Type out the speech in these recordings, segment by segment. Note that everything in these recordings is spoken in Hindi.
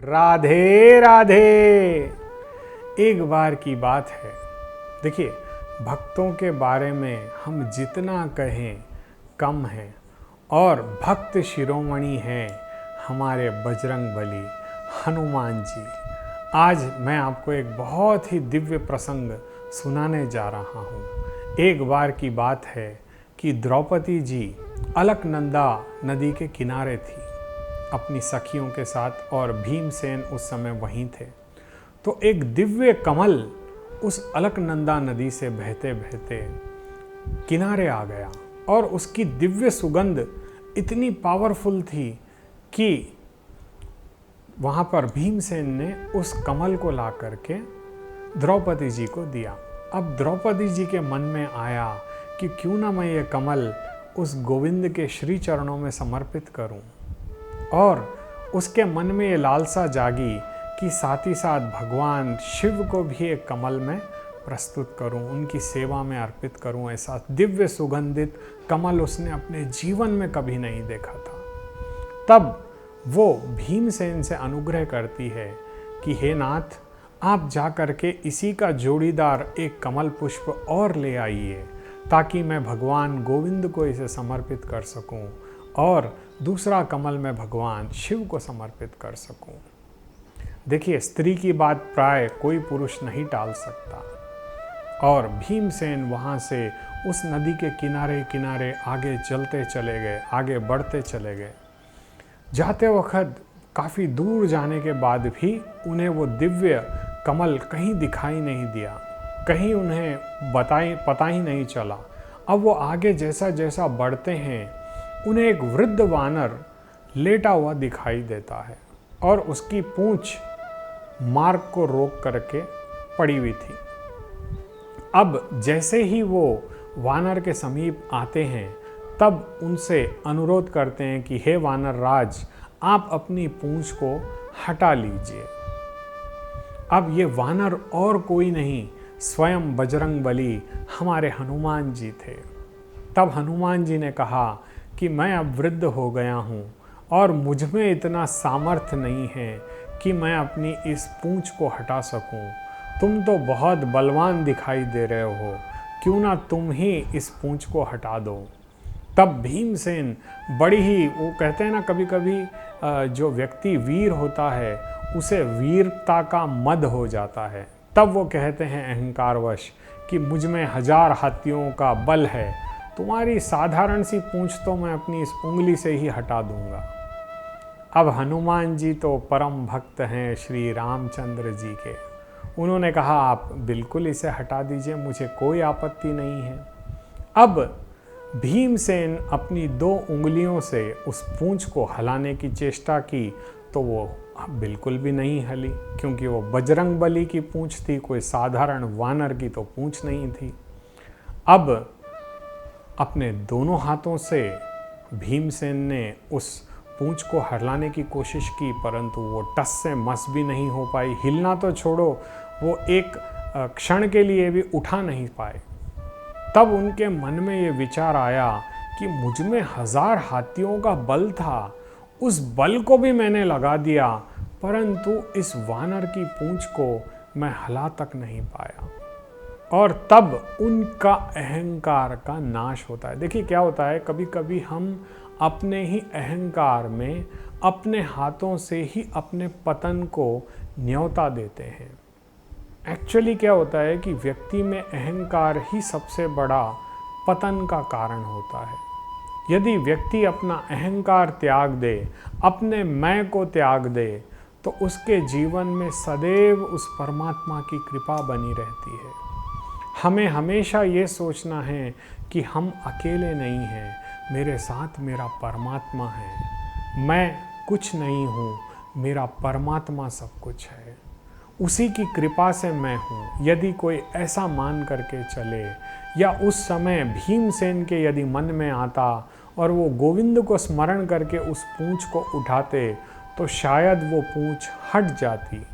राधे राधे। एक बार की बात है। देखिए, भक्तों के बारे में हम जितना कहें कम है, और भक्त शिरोमणि हैं हमारे बजरंगबली हनुमान जी। आज मैं आपको एक बहुत ही दिव्य प्रसंग सुनाने जा रहा हूँ। एक बार की बात है कि द्रौपदी जी अलकनंदा नदी के किनारे थी अपनी सखियों के साथ, और भीमसेन उस समय वहीं थे। तो एक दिव्य कमल उस अलकनंदा नदी से बहते बहते किनारे आ गया, और उसकी दिव्य सुगंध इतनी पावरफुल थी कि वहाँ पर भीमसेन ने उस कमल को ला करके द्रौपदी जी को दिया। अब द्रौपदी जी के मन में आया कि क्यों ना मैं ये कमल उस गोविंद के श्री चरणों में समर्पित करूं, और उसके मन में ये लालसा जागी कि साथ ही साथ भगवान शिव को भी एक कमल में प्रस्तुत करूं, उनकी सेवा में अर्पित करूं। ऐसा दिव्य सुगंधित कमल उसने अपने जीवन में कभी नहीं देखा था। तब वो भीमसेन से अनुग्रह करती है कि हे नाथ, आप जा करके इसी का जोड़ीदार एक कमल पुष्प और ले आइए, ताकि मैं भगवान गोविंद को इसे समर्पित कर सकूं, और दूसरा कमल मैं भगवान शिव को समर्पित कर सकूं। देखिए, स्त्री की बात प्राय कोई पुरुष नहीं टाल सकता, और भीमसेन वहाँ से उस नदी के किनारे किनारे आगे चलते चले गए, आगे बढ़ते चले गए। जाते वक्त काफ़ी दूर जाने के बाद भी उन्हें वो दिव्य कमल कहीं दिखाई नहीं दिया, कहीं उन्हें पता ही नहीं चला। अब वो आगे जैसा जैसा बढ़ते हैं, उन्हें एक वृद्ध वानर लेटा हुआ दिखाई देता है, और उसकी पूंछ मार्ग को रोक करके पड़ी हुई थी। अब जैसे ही वो वानर के समीप आते हैं, तब उनसे अनुरोध करते हैं कि हे वानर राज, आप अपनी पूंछ को हटा लीजिए। अब ये वानर और कोई नहीं, स्वयं बजरंगबली हमारे हनुमान जी थे। तब हनुमान जी ने कहा कि मैं अब वृद्ध हो गया हूँ, और मुझ में इतना सामर्थ्य नहीं है कि मैं अपनी इस पूंछ को हटा सकूं। तुम तो बहुत बलवान दिखाई दे रहे हो, क्यों ना तुम ही इस पूंछ को हटा दो। तब भीमसेन बड़ी ही, वो कहते हैं ना, कभी कभी जो व्यक्ति वीर होता है उसे वीरता का मद हो जाता है। तब वो कहते हैं अहंकारवश कि मुझ में 1000 हाथियों का बल है, तुम्हारी साधारण सी पूंछ तो मैं अपनी इस उंगली से ही हटा दूंगा। अब हनुमान जी तो परम भक्त हैं श्री रामचंद्र जी के। उन्होंने कहा आप बिल्कुल इसे हटा दीजिए, मुझे कोई आपत्ति नहीं है। अब भीमसेन अपनी 2 उंगलियों से उस पूंछ को हिलाने की चेष्टा की, तो वो बिल्कुल भी नहीं हली, क्योंकि वो बजरंगबली की पूंछ थी, कोई साधारण वानर की तो पूंछ नहीं थी। अब अपने दोनों हाथों से भीमसेन ने उस पूंछ को हिलाने की कोशिश की, परंतु वो टस से मस भी नहीं हो पाई। हिलना तो छोड़ो, वो एक क्षण के लिए भी उठा नहीं पाए। तब उनके मन में ये विचार आया कि मुझ में 1000 हाथियों का बल था, उस बल को भी मैंने लगा दिया, परंतु इस वानर की पूंछ को मैं हिला तक नहीं पाया। और तब उनका अहंकार का नाश होता है। देखिए क्या होता है, कभी कभी हम अपने ही अहंकार में अपने हाथों से ही अपने पतन को न्योता देते हैं। एक्चुअली क्या होता है कि व्यक्ति में अहंकार ही सबसे बड़ा पतन का कारण होता है। यदि व्यक्ति अपना अहंकार त्याग दे, अपने मैं को त्याग दे, तो उसके जीवन में सदैव उस परमात्मा की कृपा बनी रहती है। हमें हमेशा ये सोचना है कि हम अकेले नहीं हैं, मेरे साथ मेरा परमात्मा है। मैं कुछ नहीं हूँ, मेरा परमात्मा सब कुछ है, उसी की कृपा से मैं हूँ। यदि कोई ऐसा मान करके चले, या उस समय भीमसेन के यदि मन में आता और वो गोविंद को स्मरण करके उस पूंछ को उठाते, तो शायद वो पूंछ हट जाती।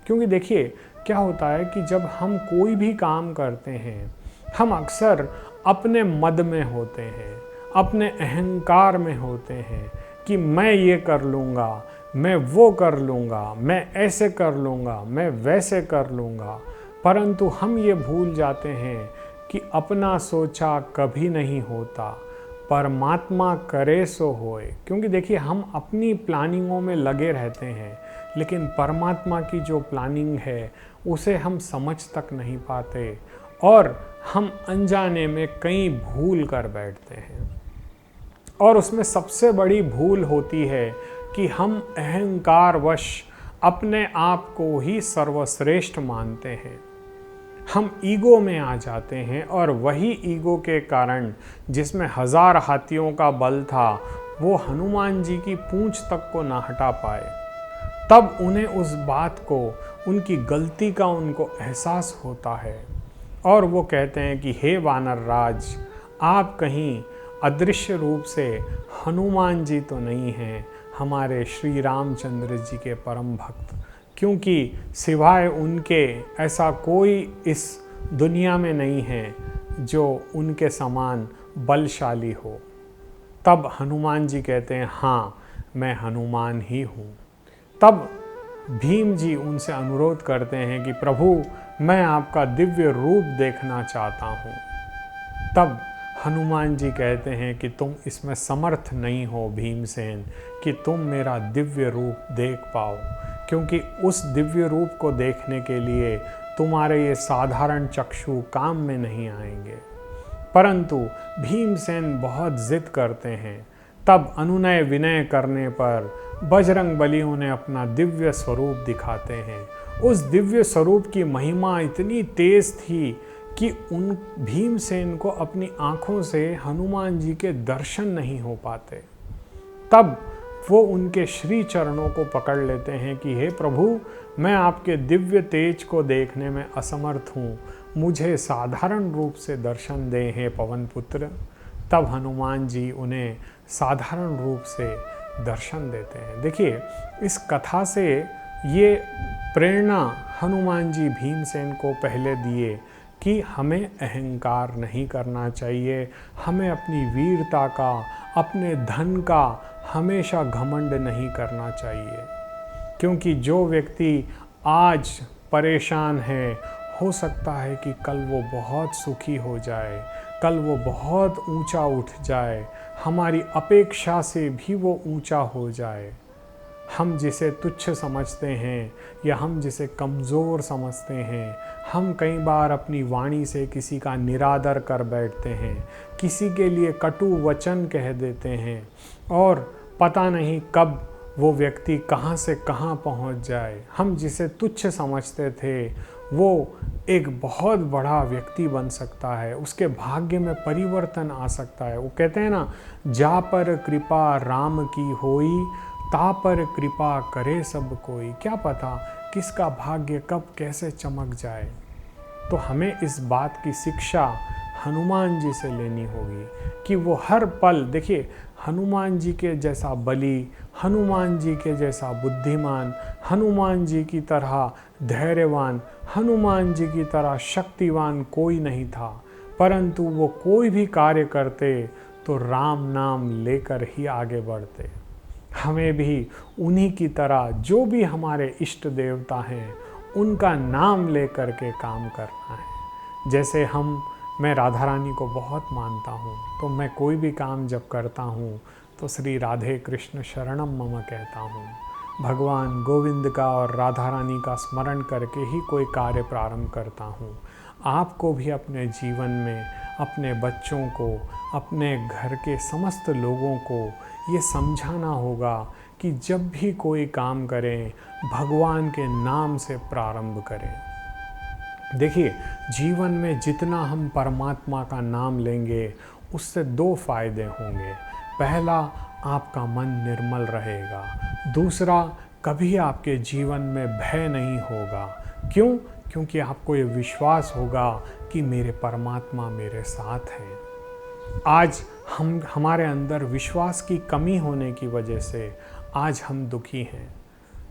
क्योंकि देखिए क्या होता है कि जब हम कोई भी काम करते हैं, हम अक्सर अपने मद में होते हैं, अपने अहंकार में होते हैं कि मैं ये कर लूँगा, मैं वो कर लूँगा, मैं ऐसे कर लूँगा, मैं वैसे कर लूँगा। परंतु हम ये भूल जाते हैं कि अपना सोचा कभी नहीं होता, परमात्मा करे सो होए। क्योंकि देखिए, हम अपनी प्लानिंगों में लगे रहते हैं, लेकिन परमात्मा की जो प्लानिंग है उसे हम समझ तक नहीं पाते और हम अनजाने में कई भूल कर बैठते हैं। और उसमें सबसे बड़ी भूल होती है कि हम अहंकारवश अपने आप को ही सर्वश्रेष्ठ मानते हैं। हम ईगो में आ जाते हैं और वही ईगो के कारण, जिसमें 1000 हाथियों का बल था, वो हनुमान जी की पूंछ तक को ना हटा पाए। तब उन्हें उस बात को, उनकी गलती का उनको एहसास होता है और वो कहते हैं कि हे वानर राज, आप कहीं अदृश्य रूप से हनुमान जी तो नहीं हैं, हमारे श्री रामचंद्र जी के परम भक्त, क्योंकि सिवाय उनके ऐसा कोई इस दुनिया में नहीं है जो उनके समान बलशाली हो। तब हनुमान जी कहते हैं, हाँ, मैं हनुमान ही हूँ। तब भीम जी उनसे अनुरोध करते हैं कि प्रभु, मैं आपका दिव्य रूप देखना चाहता हूँ। तब हनुमान जी कहते हैं कि तुम इसमें समर्थ नहीं हो भीमसेन, कि तुम मेरा दिव्य रूप देख पाओ, क्योंकि उस दिव्य रूप को देखने के लिए तुम्हारे ये साधारण चक्षु काम में नहीं आएंगे। परंतु भीमसेन बहुत जिद करते हैं। तब अनुनय विनय करने पर बजरंगबली उन्हें अपना दिव्य स्वरूप दिखाते हैं। उस दिव्य स्वरूप की महिमा इतनी तेज थी कि उन भीमसेन को अपनी आंखों से हनुमान जी के दर्शन नहीं हो पाते। तब वो उनके श्री चरणों को पकड़ लेते हैं कि हे प्रभु, मैं आपके दिव्य तेज को देखने में असमर्थ हूँ, मुझे साधारण रूप से दर्शन दें हे पवन पुत्र। तब हनुमान जी उन्हें साधारण रूप से दर्शन देते हैं। देखिए, इस कथा से ये प्रेरणा हनुमान जी भीमसेन को पहले दिए कि हमें अहंकार नहीं करना चाहिए, हमें अपनी वीरता का, अपने धन का हमेशा घमंड नहीं करना चाहिए। क्योंकि जो व्यक्ति आज परेशान है, हो सकता है कि कल वो बहुत सुखी हो जाए, कल वो बहुत ऊंचा उठ जाए, हमारी अपेक्षा से भी वो ऊंचा हो जाए। हम जिसे तुच्छ समझते हैं या हम जिसे कमज़ोर समझते हैं, हम कई बार अपनी वाणी से किसी का निरादर कर बैठते हैं, किसी के लिए कटु वचन कह देते हैं और पता नहीं कब वो व्यक्ति कहाँ से कहाँ पहुँच जाए। हम जिसे तुच्छ समझते थे वो एक बहुत बड़ा व्यक्ति बन सकता है, उसके भाग्य में परिवर्तन आ सकता है। वो कहते हैं ना, जा पर कृपा राम की होई, ता पर कृपा करे सब कोई। क्या पता किसका भाग्य कब कैसे चमक जाए। तो हमें इस बात की शिक्षा हनुमान जी से लेनी होगी कि वो हर पल, देखिए, हनुमान जी के जैसा बली, हनुमान जी के जैसा बुद्धिमान, हनुमान जी की तरह धैर्यवान, हनुमान जी की तरह शक्तिवान कोई नहीं था। परंतु वो कोई भी कार्य करते तो राम नाम लेकर ही आगे बढ़ते। हमें भी उन्हीं की तरह, जो भी हमारे इष्ट देवता हैं, उनका नाम लेकर के काम करना है। जैसे मैं राधा रानी को बहुत मानता हूँ, तो मैं कोई भी काम जब करता हूँ तो श्री राधे कृष्ण शरणम मम कहता हूँ। भगवान गोविंद का और राधा रानी का स्मरण करके ही कोई कार्य प्रारंभ करता हूँ। आपको भी अपने जीवन में अपने बच्चों को, अपने घर के समस्त लोगों को ये समझाना होगा कि जब भी कोई काम करें, भगवान के नाम से प्रारंभ करें। देखिए, जीवन में जितना हम परमात्मा का नाम लेंगे, उससे 2 फायदे होंगे। पहला, आपका मन निर्मल रहेगा। दूसरा, कभी आपके जीवन में भय नहीं होगा। क्यों? क्योंकि आपको ये विश्वास होगा कि मेरे परमात्मा मेरे साथ हैं। आज हमारे अंदर विश्वास की कमी होने की वजह से आज हम दुखी हैं।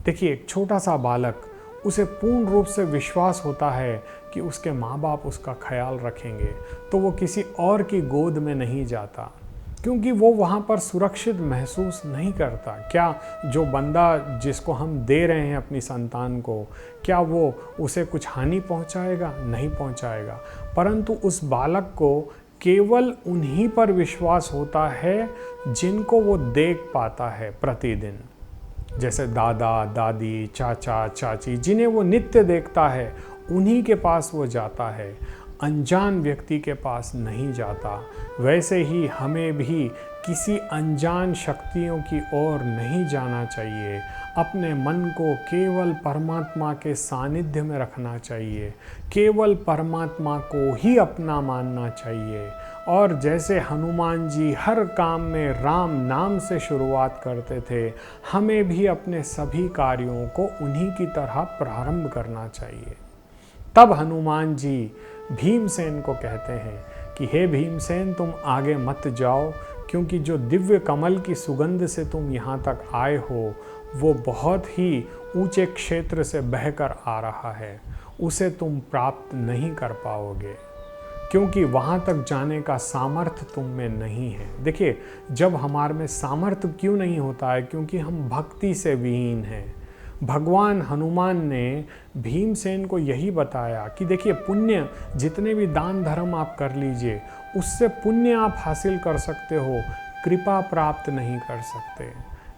देखिए, एक छोटा सा बालक, उसे पूर्ण रूप से विश्वास होता है कि उसके माँ बाप उसका ख्याल रखेंगे, तो वो किसी और की गोद में नहीं जाता। क्योंकि वो वहाँ पर सुरक्षित महसूस नहीं करता। क्या जो बंदा जिसको हम दे रहे हैं अपनी संतान को, क्या वो उसे कुछ हानि पहुँचाएगा? नहीं पहुँचाएगा। परंतु उस बालक को केवल उन्हीं पर विश्वास होता है जिनको वो देख पाता है प्रतिदिन, जैसे दादा दादी, चाचा चाची, जिन्हें वो नित्य देखता है, उन्हीं के पास वो जाता है, अनजान व्यक्ति के पास नहीं जाता। वैसे ही हमें भी किसी अनजान शक्तियों की ओर नहीं जाना चाहिए। अपने मन को केवल परमात्मा के सानिध्य में रखना चाहिए, केवल परमात्मा को ही अपना मानना चाहिए। और जैसे हनुमान जी हर काम में राम नाम से शुरुआत करते थे, हमें भी अपने सभी कार्यों को उन्हीं की तरह प्रारंभ करना चाहिए। तब हनुमान जी भीमसेन को कहते हैं कि हे भीमसेन, तुम आगे मत जाओ, क्योंकि जो दिव्य कमल की सुगंध से तुम यहाँ तक आए हो वो बहुत ही ऊंचे क्षेत्र से बहकर आ रहा है, उसे तुम प्राप्त नहीं कर पाओगे, क्योंकि वहाँ तक जाने का सामर्थ्य तुम में नहीं है। देखिए, जब हमारे में सामर्थ्य क्यों नहीं होता है? क्योंकि हम भक्ति से विहीन हैं। भगवान हनुमान ने भीमसेन को यही बताया कि देखिए, पुण्य, जितने भी दान धर्म आप कर लीजिए, उससे पुण्य आप हासिल कर सकते हो, कृपा प्राप्त नहीं कर सकते।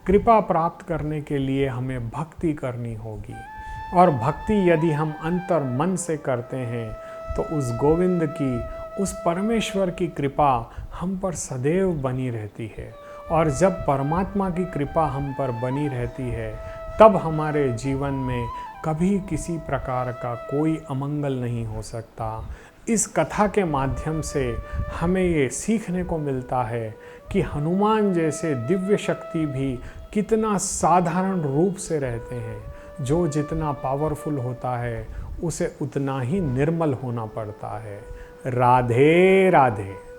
कृपा प्राप्त करने के लिए हमें भक्ति करनी होगी, और भक्ति यदि हम अंतर मन से करते हैं तो उस गोविंद की, उस परमेश्वर की कृपा हम पर सदैव बनी रहती है। और जब परमात्मा की कृपा हम पर बनी रहती है, तब हमारे जीवन में कभी किसी प्रकार का कोई अमंगल नहीं हो सकता। इस कथा के माध्यम से हमें ये सीखने को मिलता है कि हनुमान जैसे दिव्य शक्ति भी कितना साधारण रूप से रहते हैं। जो जितना पावरफुल होता है, उसे उतना ही निर्मल होना पड़ता है। राधे राधे।